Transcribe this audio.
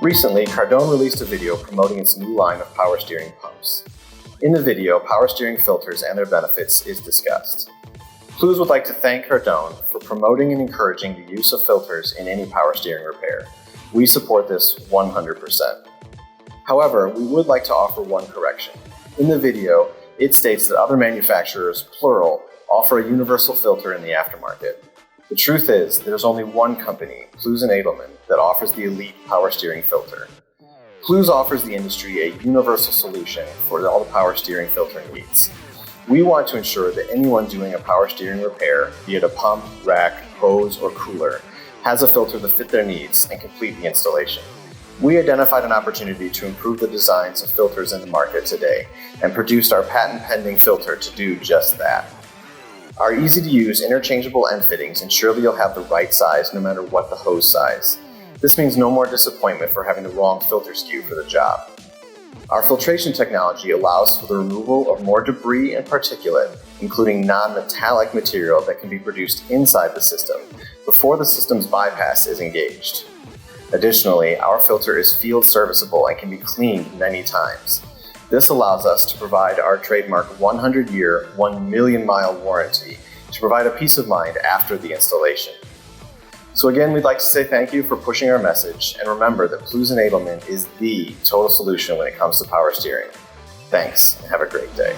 Recently, Cardone released a video promoting its new line of power steering pumps. In the video, power steering filters and their benefits is discussed. Plews would like to thank Cardone for promoting and encouraging the use of filters in any power steering repair. We support this 100%. However, we would like to offer one correction. In the video, it states that other manufacturers, plural, offer a universal filter in the aftermarket. The truth is, there's only one company, Plews Edelmann, that offers the elite power steering filter. Plews offers the industry a universal solution for all the power steering filter needs. We want to ensure that anyone doing a power steering repair, be it a pump, rack, hose, or cooler, has a filter that fit their needs and complete the installation. We identified an opportunity to improve the designs of filters in the market today and produced our patent-pending filter to do just that. Our easy-to-use interchangeable end fittings ensure that you'll have the right size no matter what the hose size. This means no more disappointment for having the wrong filter SKU for the job. Our filtration technology allows for the removal of more debris and particulate, including non-metallic material that can be produced inside the system before the system's bypass is engaged. Additionally, our filter is field serviceable and can be cleaned many times. This allows us to provide our trademark 100-year, 1,000,000-mile warranty to provide a peace of mind after the installation. So again, we'd like to say thank you for pushing our message, and remember that Plews Edelmann is the total solution when it comes to power steering. Thanks, and have a great day.